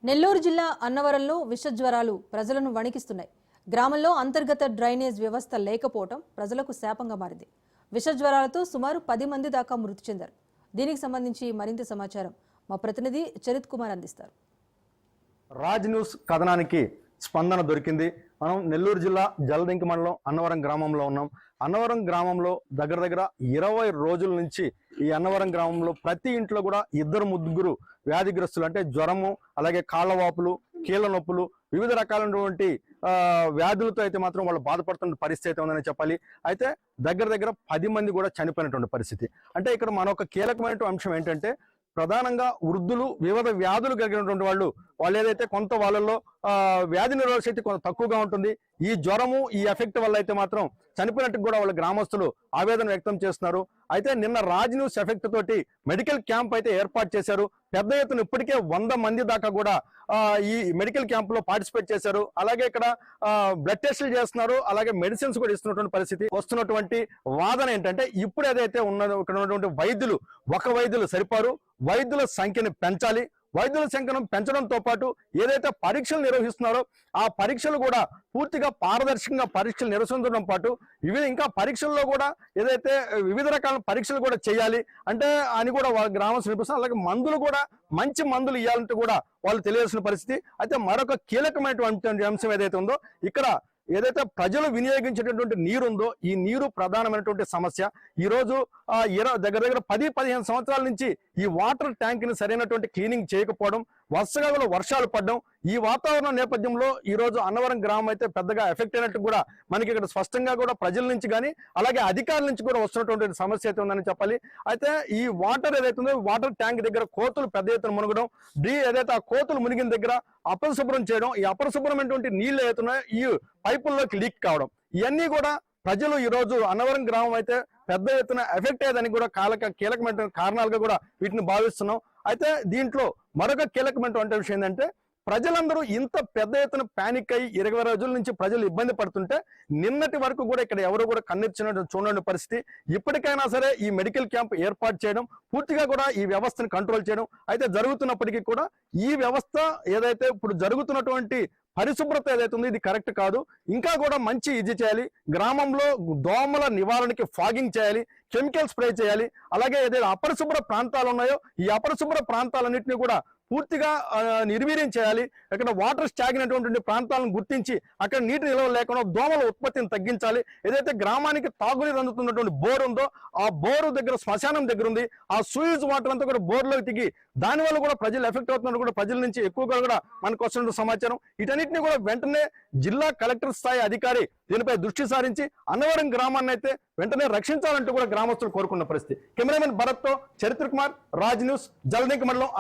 నెల్లూరు జిల్లా అన్నవరంలో విషజ్వరాలు ప్రజలను వణికిస్తున్నాయి. గ్రామంలో అంతర్గత డ్రైనేజ్ వ్యవస్థ లేకపోవడం ప్రజలకు శాపంగా మారింది. విషజ్వరాలతో సుమారు 10 మంది దాకా మృతి చెందారు. దీనికి సంబంధించి మరింత సమాచారం మా ప్రతినిధి చరిత్ కుమార్ అందిస్తారు. రాజ్ న్యూస్ కథనానికి స్పందన దొరికింది. మనం నెల్లూరు జిల్లా జలదింక మండలం అన్నవరం గ్రామంలో ఉన్నాం. అన్నవరం గ్రామంలో దగ్గర 20 రోజుల నుంచి ఈ అన్నవరం గ్రామంలో ప్రతి ఇంట్లో కూడా 2-3 వ్యాధిగ్రస్తులు, అంటే జ్వరము, అలాగే కాళ్ళవాపులు, కీళ్ళ నొప్పులు, వివిధ రకాలైనటువంటి వ్యాధులతో అయితే మాత్రం వాళ్ళు బాధపడుతున్న పరిస్థితి ఉందని చెప్పాలి. అయితే దగ్గర 10 మంది కూడా చనిపోయినటువంటి పరిస్థితి. అంటే ఇక్కడ మనొక కీలకమైన అంశం ఏంటంటే, ప్రధానంగా వృద్ధులు, వివిధ వ్యాధులు కలిగినటువంటి వాళ్ళు ఏదైతే కొంత వాళ్ళల్లో వ్యాధి నిరోధక శక్తి కొంత తక్కువగా ఉంటుంది. ఈ జ్వరము, ఈ ఎఫెక్ట్ వల్ల అయితే మాత్రం చనిపోయినట్టు కూడా వాళ్ళ గ్రామస్తులు ఆవేదన వ్యక్తం చేస్తున్నారు. అయితే నిన్న రాజ్ న్యూస్ ఎఫెక్ట్ తోటి మెడికల్ క్యాంప్ అయితే ఏర్పాటు చేశారు. పెద్ద ఎత్తున ఇప్పటికే 100 మంది దాకా కూడా ఈ మెడికల్ క్యాంప్ లో పార్టిసిపేట్ చేశారు. అలాగే ఇక్కడ బ్లడ్ టెస్టులు చేస్తున్నారు, అలాగే మెడిసిన్స్ కూడా ఇస్తున్నటువంటి పరిస్థితి. వస్తున్నటువంటి వాదన ఏంటంటే, ఇప్పుడు ఏదైతే ఉన్నదో ఇక్కడ ఉన్నటువంటి వైద్యులు సరిపారు, వైద్యుల సంఖ్యను పెంచాలి. వైద్యుల సంఖ్యను పెంచడంతో పాటు ఏదైతే పరీక్షలు నిర్వహిస్తున్నారో ఆ పరీక్షలు కూడా పూర్తిగా పారదర్శకంగా పరీక్షలు నిర్వహించడం పాటు ఇంకా పరీక్షల్లో కూడా ఏదైతే వివిధ రకాల పరీక్షలు కూడా చేయాలి అంటే అని కూడా వాళ్ళ గ్రామస్తులు వినిపిస్తున్నారు. అలాగే మందులు కూడా మంచి మందులు ఇవ్వాలంటే కూడా వాళ్ళు తెలియాల్సిన పరిస్థితి. అయితే మరొక కీలకమైనటువంటి అంశం ఏదైతే ఉందో, ఇక్కడ ఏదైతే ప్రజలు వినియోగించేటటువంటి నీరు ఉందో ఈ నీరు ప్రధానమైనటువంటి సమస్య. ఈ రోజు దగ్గర 10-15 సంవత్సరాల నుంచి ఈ వాటర్ ట్యాంక్ ని సరైనటువంటి క్లీనింగ్ చేయకపోవడం, వరుసగా వర్షాలు పడడం, ఈ వాతావరణ నేపథ్యంలో ఈ రోజు అన్నవరం గ్రామం అయితే పెద్దగా ఎఫెక్ట్ అయినట్టు కూడా మనకి ఇక్కడ స్పష్టంగా కూడా ప్రజల నుంచి కానీ అలాగే అధికారుల నుంచి కూడా వస్తున్నటువంటి సమస్య అయితే ఉందని చెప్పాలి. అయితే ఈ వాటర్ ఏదైతే ఉందో, వాటర్ ట్యాంక్ దగ్గర కోతులు పెద్ద ఎత్తున మునగడం, ఏదైతే ఆ కోతులు మునిగిన దగ్గర అపరిశుభ్రం చేయడం, ఈ అపరిశుభ్రమైనటువంటి నీళ్లు ఏతున్నాయో ఈ పైపుల్లోకి లీక్ కావడం, ఇవన్నీ కూడా ప్రజలు ఈ రోజు అన్నవరం గ్రామం అయితే పెద్ద ఎత్తున ఎఫెక్ట్ అయ్యేదని కూడా కీలకమైన కారణాలుగా కూడా వీటిని భావిస్తున్నాం. అయితే దీంట్లో మరొక కీలకమైన విషయం ఏంటంటే, ప్రజలందరూ ఇంత పెద్ద ఎత్తున పానిక్ అయ్యి 20 రోజుల నుంచి ప్రజలు ఇబ్బంది పడుతుంటే నిన్నటి వరకు కూడా ఇక్కడ ఎవరు కూడా కన్నెర్చినట్టు చూడని పరిస్థితి. ఇప్పటికైనా సరే ఈ మెడికల్ క్యాంప్ ఏర్పాటు చేయడం, పూర్తిగా కూడా ఈ వ్యవస్థను కంట్రోల్ చేయడం అయితే జరుగుతున్నప్పటికీ కూడా ఈ వ్యవస్థ ఏదైతే ఇప్పుడు జరుగుతున్నటువంటి పరిశుభ్రత ఏదైతే ఉందో ఇది కరెక్ట్ కాదు. ఇంకా కూడా మంచి ఇది చేయాలి. గ్రామంలో దోమల నివారణకి ఫాగింగ్ చేయాలి, కెమికల్ స్ప్రే చేయాలి. అలాగే ఏదైతే అపరిశుభ్ర ప్రాంతాలు ఉన్నాయో ఈ అపరిశుభ్ర ప్రాంతాలన్నింటినీ కూడా పూర్తిగా నిర్వీర్యం చేయాలి. అక్కడ వాటర్ స్టాగ్నటువంటి ప్రాంతాలను గుర్తించి అక్కడ నీటి నిల్వ లేకుండా దోమల ఉత్పత్తిని తగ్గించాలి. ఏదైతే గ్రామానికి తాగునీరు అందుతున్నటువంటి బోర్ ఉందో ఆ బోరు దగ్గర శ్మశానం దగ్గర ఉంది, ఆ సూయిజ్ వాటర్ అంతా కూడా బోర్లోకి దిగి దానివల్ల కూడా ప్రజలు ఎఫెక్ట్ అవుతున్నట్టు కూడా ప్రజల నుంచి ఎక్కువగా కూడా మనకు వస్తున్న సమాచారం. వీటన్నిటిని కూడా వెంటనే జిల్లా కలెక్టర్ స్థాయి అధికారి దీనిపై దృష్టి సారించి అన్నవరం గ్రామాన్ని అయితే వెంటనే రక్షించాలంటూ కూడా గ్రామస్తులు కోరుకున్న పరిస్థితి. కెమెరామెన్ భరత్ తో చరిత్ర కుమార్, రాజ్ న్యూస్, జలదింక మండలం.